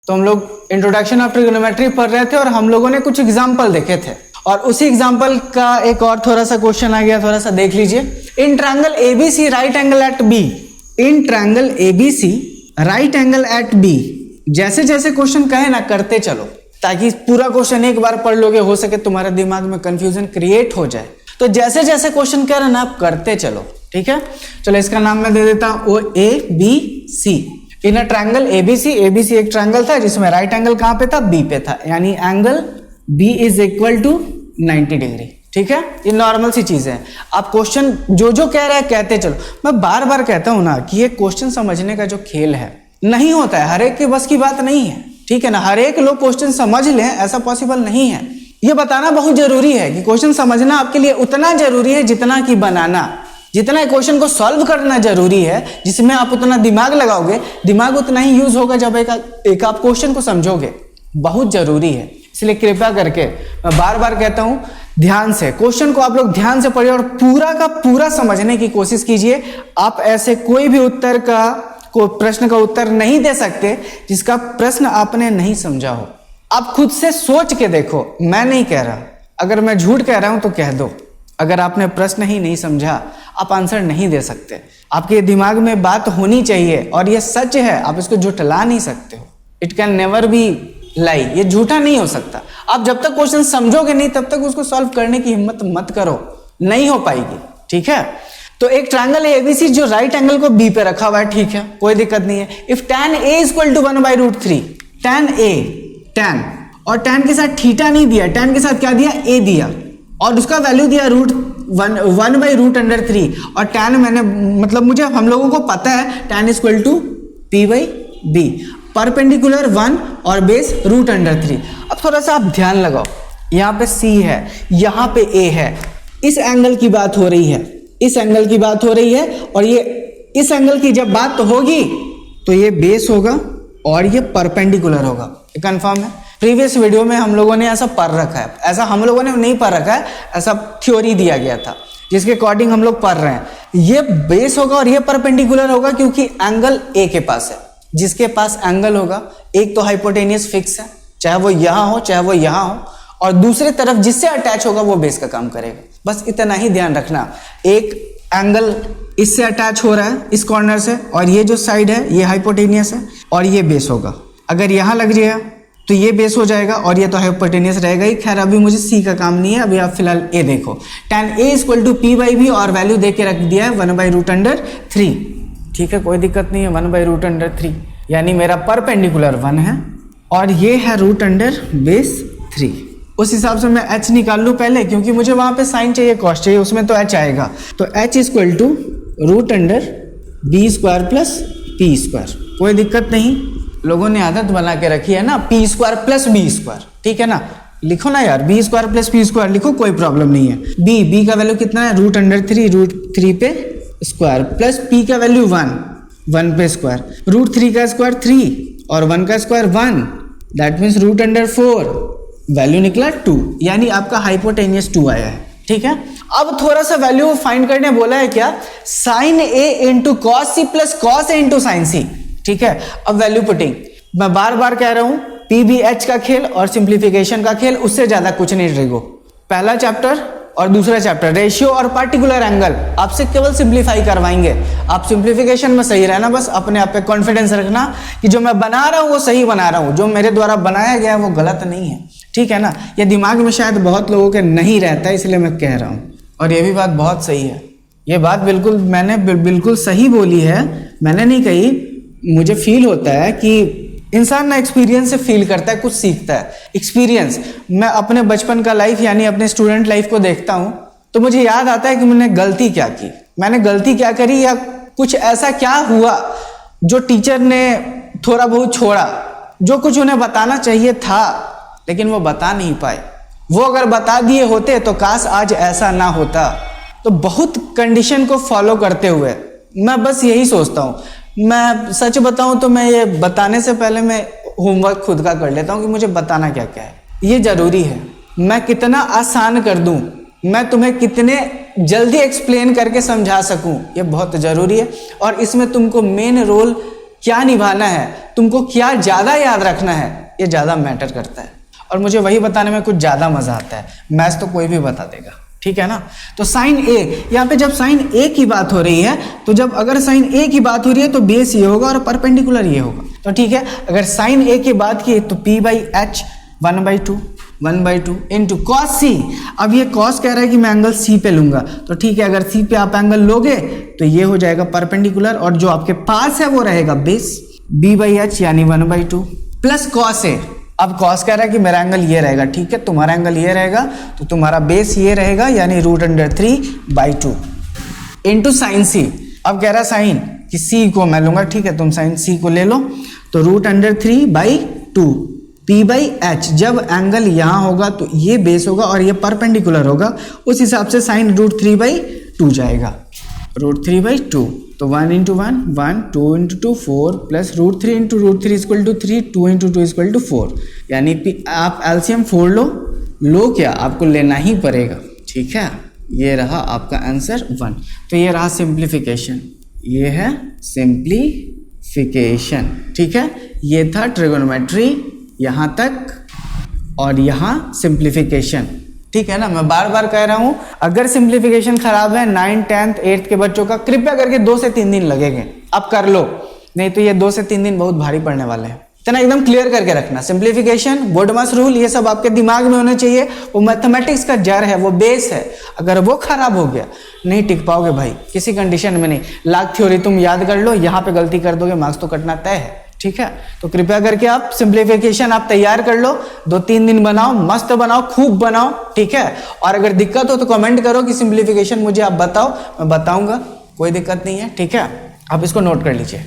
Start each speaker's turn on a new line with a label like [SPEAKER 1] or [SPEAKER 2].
[SPEAKER 1] तो हम लोग इंट्रोडक्शन ऑफ ट्रिग्नोमेट्री पढ़ रहे थे और हम लोगों ने कुछ एग्जाम्पल देखे थे और उसी एग्जाम्पल का एक और थोड़ा सा क्वेश्चन आ गया, थोड़ा सा देख लीजिए। In triangle ABC right angle at B, in triangle ABC right angle at B, जैसे जैसे क्वेश्चन कहे ना करते चलो, ताकि पूरा क्वेश्चन एक बार पढ़ लोगे, हो सके तुम्हारे दिमाग में कंफ्यूजन क्रिएट हो जाए। तो जैसे जैसे क्वेश्चन कह रहे ना आप करते चलो, ठीक है। चलो इसका नाम मैं दे देता हूं O A B C. In a triangle ABC, ABC एक ट्रायंगल था जिसमें राइट एंगल कहां पे था, बी पे था, यानी angle B is equal to 90 degree, ठीक है। ये नॉर्मल सी चीजें हैं। आप क्वेश्चन जो जो कह रहे हैं कहते चलो। मैं बार बार कहता हूं ना कि ये क्वेश्चन समझने का जो खेल है नहीं होता है, हर एक के बस की बात नहीं है, ठीक है ना। हर एक लोग क्वेश्चन समझ लें ऐसा पॉसिबल नहीं है। ये बताना बहुत जरूरी है कि क्वेश्चन समझना आपके लिए उतना जरूरी है जितना कि बनाना, जितना क्वेश्चन को सॉल्व करना जरूरी है, जिसमें आप उतना दिमाग लगाओगे, दिमाग उतना ही यूज होगा जब एक आप क्वेश्चन को समझोगे। बहुत जरूरी है, इसलिए कृपया करके मैं बार बार कहता हूं ध्यान से क्वेश्चन को आप लोग ध्यान से पढ़िए और पूरा का पूरा समझने की कोशिश कीजिए। आप ऐसे कोई भी प्रश्न का उत्तर नहीं दे सकते जिसका प्रश्न आपने नहीं समझा हो। आप खुद से सोच के देखो, मैं नहीं कह रहा, अगर मैं झूठ कह रहा हूं तो कह दो। अगर आपने प्रश्न ही नहीं समझा आप आंसर नहीं दे सकते। आपके दिमाग में बात होनी चाहिए और यह सच है, आप इसको झुठला नहीं सकते हो। इट कैन नेवर बी लाई, ये झूठा नहीं हो सकता। आप जब तक क्वेश्चन समझोगे नहीं तब तक उसको सॉल्व करने की हिम्मत मत करो, नहीं हो पाएगी, ठीक है। तो एक ट्रायंगल एबीसी जो राइट एंगल को बी पे रखा हुआ है, ठीक है, कोई दिक्कत नहीं है। If tan a equal to 1/√3, tan a, tan और tan के साथ थीटा नहीं दिया, tan के साथ क्या दिया, a दिया और उसका वैल्यू दिया √1/√3 और tan मैंने मतलब मुझे हम लोगों को पता है tan equal to p/b, perpendicular 1 और बेस √3। अब थोड़ा सा आप ध्यान लगाओ, यहाँ पे c है, यहाँ पे a है, इस एंगल की बात हो रही है, इस एंगल की बात हो रही है और ये इस एंगल की जब बात होगी तो ये बेस होगा और ये परपेंडिकुलर होगा। ये कंफर्म है। प्रीवियस वीडियो में हम लोगों ने ऐसा पढ़ रखा है, ऐसा हम लोगों ने नहीं पढ़ रखा है, ऐसा थ्योरी दिया गया था जिसके अकॉर्डिंग हम लोग पढ़ रहे हैं। ये बेस होगा और ये परपेंडिकुलर होगा क्योंकि एंगल ए के पास है। जिसके पास एंगल होगा, एक तो हाइपोटेनियस फिक्स है, चाहे वो यहां हो चाहे वो यहां हो, और दूसरी तरफ जिससे अटैच होगा वो बेस का काम करेगा। बस इतना ही ध्यान रखना। एक एंगल इससे अटैच हो रहा है इस कॉर्नर से और ये जो साइड है ये हाइपोटेनियस है और ये बेस होगा। अगर यहां लग जाएगा तो ये बेस हो जाएगा और ये तो हाइपोटेनियस रहेगा ही। खैर अभी मुझे सी का काम नहीं है, अभी आप फिलहाल ए देखो। tan a equal to p/b और वैल्यू दे के रख दिया है 1/√3, ठीक है, कोई दिक्कत नहीं है। 1/√3 यानी मेरा परपेंडिकुलर 1 है और ये है √3। उस हिसाब से मैं h निकाल लूँ पहले, क्योंकि मुझे वहां पे साइन चाहिए, कॉस चाहिए, उसमें तो h आएगा। तो h equal to √b² plus p²। कोई दिक्कत नहीं, लोगों ने आदत बना के रखी है ना p² प्लस b², ठीक है ना। लिखो ना यार, b² प्लस p² लिखो, कोई प्रॉब्लम नहीं है। b का वैल्यू कितना है, √3 पे स्क्वायर प्लस p का वैल्यू 1 पे स्क्वायर, √3 का स्क्वायर 3 और 1 का स्क्वायर 1, दैट मीन्स √4, वैल्यू निकला 2, यानी आपका हाइपोटेनियस 2 आया है, ठीक है। अब थोड़ा सा वैल्यू फाइंड करने बोला है क्या, sin a into cos c plus cos a into sin c, ठीक है। अब वैल्यू पुटिंग, मैं बार बार कह रहा हूं PBH का खेल और सिंप्लीफिकेशन का खेल, उससे ज्यादा कुछ नहीं ट्रिगो। पहला चैप्टर और दूसरा चैप्टर रेशियो और पार्टिकुलर एंगल आपसे केवल सिंप्लीफाई करवाएंगे। आप सिंप्लीफिकेशन में सही रहना, बस अपने आप पे कॉन्फिडेंस रखना कि जो मैं बना रहा हूं वो सही बना रहा हूं, जो मेरे द्वारा बनाया गया है वो गलत नहीं है, ठीक है ना। ये दिमाग में शायद बहुत लोगों के नहीं रहता है, इसलिए मैं कह रहा हूं। और ये भी बात बहुत सही है, ये बात बिल्कुल मैंने बिल्कुल सही बोली है, मैंने नहीं कही। मुझे फील होता है कि इंसान ना एक्सपीरियंस से फील करता है, कुछ सीखता है। एक्सपीरियंस, मैं अपने बचपन का लाइफ यानी अपने स्टूडेंट लाइफ को देखता हूं तो मुझे याद आता है कि मैंने गलती क्या की, मैंने गलती क्या करी, या कुछ ऐसा क्या हुआ जो टीचर ने थोड़ा बहुत छोड़ा, जो कुछ उन्हें बताना चाहिए था लेकिन वो बता नहीं पाए। वो अगर बता दिए होते तो काश आज ऐसा ना होता। तो बहुत कंडीशन को फॉलो करते हुए मैं बस यही सोचता हूँ, मैं सच बताऊं तो मैं ये बताने से पहले मैं होमवर्क खुद का कर लेता हूं कि मुझे बताना क्या क्या है। ये जरूरी है, मैं कितना आसान कर दूं, मैं तुम्हें कितने जल्दी एक्सप्लेन करके समझा सकूं, ये बहुत जरूरी है। और इसमें तुमको मेन रोल क्या निभाना है, तुमको क्या ज़्यादा याद रखना है, ये ज़्यादा मैटर करता है। और मुझे वही बताने में कुछ ज़्यादा मज़ा आता है, मैथ्स तो कोई भी बता देगा, ठीक है ना। तो साइन ए, यहाँ पे जब साइन ए की बात हो रही है, तो जब अगर साइन ए की बात हो रही है तो बेस ये होगा और परपेंडिकुलर ये होगा। तो ठीक है, अगर साइन ए की बात की तो p by H 1/2 into cos C. अब ये कॉस कह रहा है कि मैं एंगल सी पे लूंगा, तो ठीक है, अगर सी पे आप एंगल लोगे तो ये हो जाएगा परपेंडिकुलर और जो आपके पास है वो रहेगा बेस, b बाई एच यानी 1/2 प्लस कॉस ए। अब कॉस कह रहा है कि मेरा एंगल ये रहेगा, ठीक है, तुम्हारा एंगल ये रहेगा, तो तुम्हारा बेस ये रहेगा यानी √3/2 इंटू साइन सी। अब कह रहा है साइन कि सी को मैं लूंगा, ठीक है, तुम साइन सी को ले लो, तो √3/2 p बाई एच। जब एंगल यहाँ होगा तो ये बेस होगा और ये परपेंडिकुलर होगा, उस हिसाब से साइन √3/2 जाएगा, √3/2। तो 1 × 1 1, 2 × 2 4 प्लस √3 × √3 = 3, 2 × 2 = 4, यानी आप एलसीएम फोड़ लो क्या, आपको लेना ही पड़ेगा, ठीक है। ये रहा आपका आंसर 1। तो ये रहा सिंप्लीफिकेशन, ये है सिंप्लीफिकेशन, ठीक है। ये था ट्रिगोनोमेट्री यहाँ तक और यहाँ सिंप्लीफिकेशन, ठीक है ना। मैं बार बार कह रहा हूँ, अगर सिंप्लीफिकेशन खराब है 9th 10th 8th के बच्चों का, कृपया करके 2 से 3 दिन लगेंगे, आप कर लो, नहीं तो ये 2 से 3 दिन बहुत भारी पड़ने वाले हैं। इतना एकदम क्लियर करके रखना, सिंप्लीफिकेशन, बोडमास रूल, ये सब आपके दिमाग में होने चाहिए। वो मैथमेटिक्स का जड़ है, वो बेस है, अगर वो खराब हो गया नहीं टिक पाओगे भाई, किसी कंडीशन में नहीं। लाख थ्योरी तुम याद कर लो, यहाँ पे गलती कर दोगे मार्क्स तो कटना तय है, ठीक है। तो कृपया करके आप सिंप्लीफिकेशन आप तैयार कर लो, 2-3 दिन बनाओ, मस्त बनाओ, खूब बनाओ, ठीक है। और अगर दिक्कत हो तो कमेंट करो कि सिंप्लीफिकेशन मुझे आप बताओ, मैं बताऊंगा, कोई दिक्कत नहीं है, ठीक है। आप इसको नोट कर लीजिए।